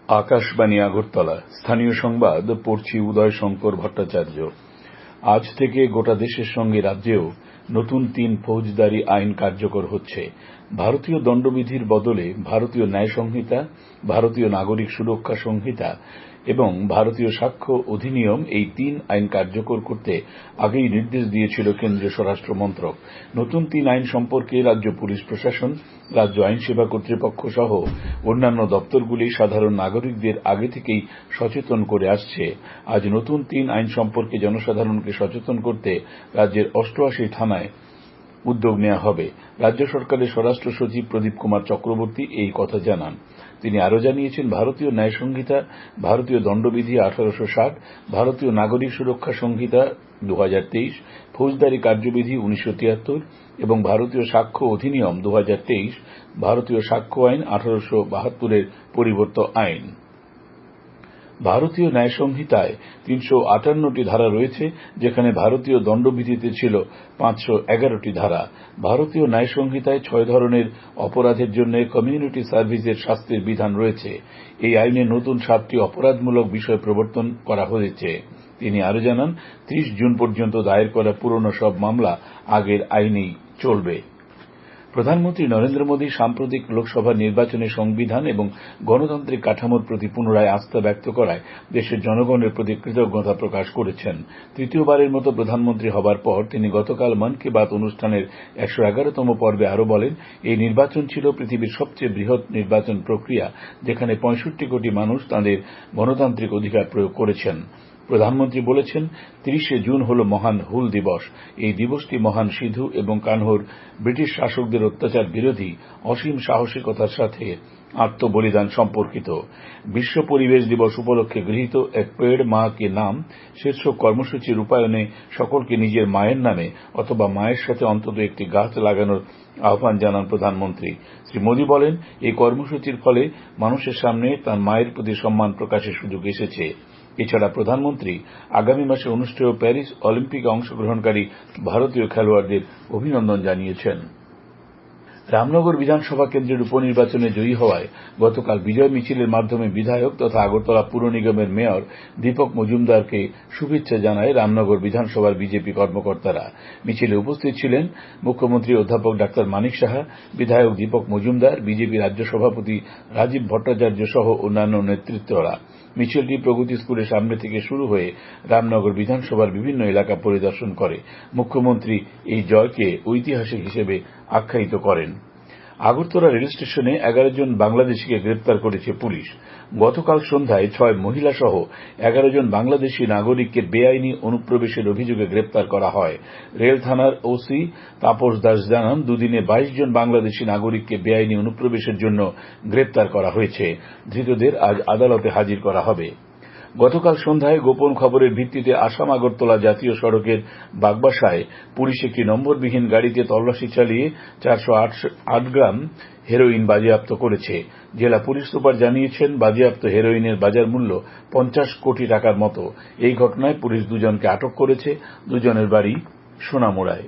আকাশবাণী আগরতলা। স্থানীয় সংবাদ পড়ছি উদয় শঙ্কর ভট্টাচার্য। আজ থেকে গোটা দেশের সঙ্গে রাজ্যেও নতুন 3 ফৌজদারি আইন কার্যকর হচ্ছে। ভারতীয় দণ্ডবিধির বদলে ভারতীয় ন্যায় সংহিতা, ভারতীয় নাগরিক সুরক্ষা সংহিতা এবং ভারতীয় সাক্ষ্য অধিনিয়ম এই 3 আইন কার্যকর করতে আগেই নির্দেশ দিয়েছিল কেন্দ্রীয় স্বরাষ্ট্র মন্ত্রক। নতুন 3 আইন সম্পর্কে রাজ্য পুলিশ প্রশাসন, রাজ্য আইনসেবা কর্তৃপক্ষ সহ অন্যান্য দপ্তরগুলি সাধারণ নাগরিকদের আগে থেকেই সচেতন করে আসছে। আজ নতুন 3 আইন সম্পর্কে জনসাধারণকে সচেতন করতে রাজ্যের 88 থানায় উদ্যোগ নেওয়া হবে। রাজ্য সরকারের স্বরাষ্ট্র সচিব প্রদীপ কুমার চক্রবর্তী এই কথা জানান। তিনি আরও জানিয়েছেন, ভারতীয় ন্যায় সংহিতা, ভারতীয় দণ্ডবিধি 1860, ভারতীয় নাগরিক সুরক্ষা সংহিতা 2023, ফৌজদারি কার্যবিধি 1973 এবং ভারতীয় সাক্ষ্য অধিনিয়ম 2023, ভারতীয় সাক্ষ্য আইন 1872 পরিবর্তিত আইন। ভারতীয় ন্যায় সংহিতায় 358টি ধারা রয়েছে, যেখানে ভারতীয় দণ্ডবিধিতে ছিল 511টি ধারা। ভারতীয় ন্যায় সংহিতায় 6 ধরনের অপরাধের জন্য কমিউনিটি সার্ভিসের শাস্তির বিধান রয়েছে। এই আইনে নতুন 7টি অপরাধমূলক বিষয় প্রবর্তন করা হয়েছে। তিনি আরও জানান, 30 জুন পর্যন্ত দায়ের করা পুরনো সব মামলা আগের আইনেই চলবে। প্রধানমন্ত্রী নরেন্দ্র মোদী সাম্প্রতিক লোকসভা নির্বাচনে সংবিধান এবং গণতান্ত্রিক কাঠামোর প্রতি পুনরায় আস্থা ব্যক্ত করায় দেশের জনগণের প্রতি কৃতজ্ঞতা প্রকাশ করেছেন। তৃতীয়বারের মতো প্রধানমন্ত্রী হবার পর তিনি গতকাল মন কি বাত অনুষ্ঠানের 111তম পর্বে আরও বলেন, এই নির্বাচন ছিল পৃথিবীর সবচেয়ে বৃহৎ নির্বাচন প্রক্রিয়া, যেখানে 65 কোটি মানুষ তাঁদের গণতান্ত্রিক অধিকার প্রয়োগ করেছেন। প্রধানমন্ত্রী বলেছেন, 30শে জুন হল মহান হুল দিবস। এই দিবসটি মহান সিধু এবং কানহুর ব্রিটিশ শাসকদের অত্যাচার বিরোধী অসীম সাহসিকতার সাথে আত্মবলিদান সম্পর্কিত। বিশ্ব পরিবেশ দিবস উপলক্ষে গৃহীত এক পেড় মা কে নাম শীর্ষক কর্মসূচি রূপায়ণে সকলকে নিজের মায়ের নামে অথবা মায়ের সাথে অন্তত একটি গাছ লাগানোর আহ্বান জানান প্রধানমন্ত্রী। শ্রী মোদী বলেন, এই কর্মসূচির ফলে মানুষের সামনে তার মায়ের প্রতি সম্মান প্রকাশের সুযোগ এসেছে। এছাড়া প্রধানমন্ত্রী আগামী মাসে অনুষ্ঠেয় প্যারিস অলিম্পিকে অংশগ্রহণকারী ভারতীয় খেলোয়াড়দের অভিনন্দন জানিয়েছেন। রামনগর বিধানসভা কেন্দ্রের উপনির্বাচনে জয়ী হওয়ায় গতকাল বিজয় মিছিলের মাধ্যমে বিধায়ক তথা আগরতলা পুর নিগমের মেয়র দীপক মজুমদারকে শুভেচ্ছা জানায় রামনগর বিধানসভার বিজেপি কর্মকর্তারা। মিছিলে উপস্থিত ছিলেন মুখ্যমন্ত্রী অধ্যাপক ডাক্তার মানিক সাহা, বিধায়ক দীপক মজুমদার, বিজেপি রাজ্য সভাপতি রাজীব ভট্টাচার্য সহ অন্যান্য নেতৃত্বরা। মিছিলটি প্রগতি স্কুলের সামনে থেকে শুরু হয়ে রামনগর বিধানসভার বিভিন্ন এলাকা পরিদর্শন করে। মুখ্যমন্ত্রী এই জয়কে ঐতিহাসিক হিসেবে আখ্যায়িত করেন। আগরতলা রেল স্টেশনে 11 জন বাংলাদেশিকে গ্রেপ্তার করেছে পুলিশ। গতকাল সন্ধ্যায় 6 মহিলা সহ 11 জন বাংলাদেশি নাগরিককে বেআইনি অনুপ্রবেশের অভিযোগে গ্রেপ্তার করা হয়। রেল থানার ওসি তাপস দাস জানান, দুদিনে 22 জন বাংলাদেশি নাগরিককে বেআইনি অনুপ্রবেশের জন্য গ্রেপ্তার করা হয়েছে। ধৃতদের আজ আদালতে হাজির করা হবে। গতকাল সন্ধ্যায় গোপন খবরের ভিত্তিতে আসাম আগরতলা জাতীয় সড়কের বাগবাসায় পুলিশ একটি নম্বরবিহীন গাড়িতে তল্লাশি চালিয়ে 408 গ্রাম হেরোইন বাজেয়াপ্ত করেছে। জেলা পুলিশ সুপার জানিয়েছেন, বাজেয়াপ্ত হেরোইনের বাজার মূল্য 50 কোটি টাকার মতো। এই ঘটনায় পুলিশ 2 জনকে আটক করেছে। 2 জনের বাড়ি সোনামুড়ায়।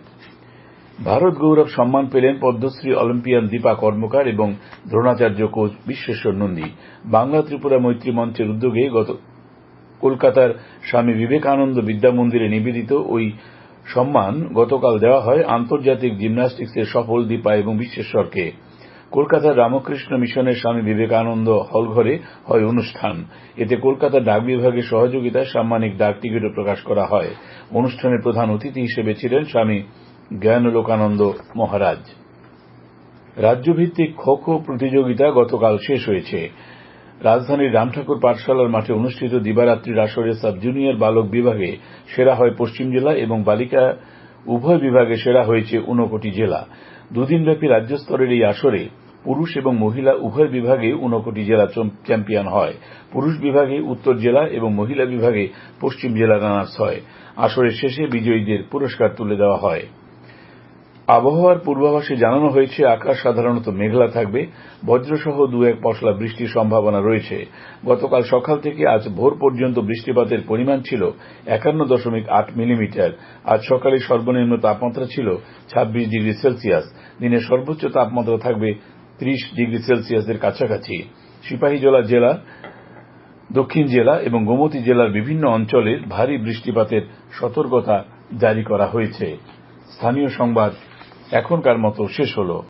ভারত গৌরব সম্মান পেলেন পদ্মশ্রী অলিম্পিয়ান দীপা কর্মকার এবং দ্রোণাচার্য কোচ বিশ্বেশ্বর নন্দী। বাংলা ত্রিপুরা মৈত্রী মঞ্চের উদ্যোগে কলকাতার স্বামী বিবেকানন্দ বিদ্যা মন্দিরে নিবেদিত ওই সম্মান গতকাল দেওয়া হয় আন্তর্জাতিক জিমন্যাস্টিক্সের সফল দীপা এবং বিশ্বেশ্বরকে। কলকাতার রামকৃষ্ণ মিশনের স্বামী বিবেকানন্দ হলঘরে হয় অনুষ্ঠান। এতে কলকাতা ডাক বিভাগের সহযোগিতায় সাম্মানিক ডাক টিকিটও প্রকাশ করা হয়। অনুষ্ঠানের প্রধান অতিথি হিসেবে ছিলেন স্বামী জ্ঞানলোকানন্দ মহারাজ। রাজ্যভিত্তিক খো খো প্রতিযোগিতা গতকাল শেষ হয়েছে। রাজধানীর রামঠাকুর পাঠশালার মাঠে অনুষ্ঠিত দিবারাত্রির আসরে সাব জুনিয়র বালক বিভাগে সেরা হয় পশ্চিম জেলা এবং বালিকা উভয় বিভাগে সেরা হয়েছে ঊনকোটি জেলা। 2 দিনব্যাপী রাজ্য স্তরের এই আসরে পুরুষ এবং মহিলা উভয় বিভাগে ঊনকোটি জেলা চ্যাম্পিয়ন হয়। পুরুষ বিভাগে উত্তর জেলা এবং মহিলা বিভাগে পশ্চিম জেলা রানার্স হয়। আসরের শেষে বিজয়ীদের পুরস্কার তুলে দেওয়া হয়। আবহাওয়ার পূর্বাভাসে জানানো হয়েছে, আকাশ সাধারণত মেঘলা থাকবে, বজ্রসহ 2-1 পশলা বৃষ্টির সম্ভাবনা রয়েছে। গতকাল সকাল থেকে আজ ভোর পর্যন্ত বৃষ্টিপাতের পরিমাণ ছিল 51.8 মিলিমিটার। আজ সকালে সর্বনিম্ন তাপমাত্রা ছিল 26 ডিগ্রি সেলসিয়াস। দিনের সর্বোচ্চ তাপমাত্রা থাকবে 30 ডিগ্রি সেলসিয়াসের কাছাকাছি। সিপাহীজলা জেলা দক্ষিণ জেলা এবং গোমতী জেলার বিভিন্ন অঞ্চলে ভারী বৃষ্টিপাতের সতর্কতা জারি করা হয়েছে। স্থানীয় সংবাদ এখনকার মতো শেষ হল।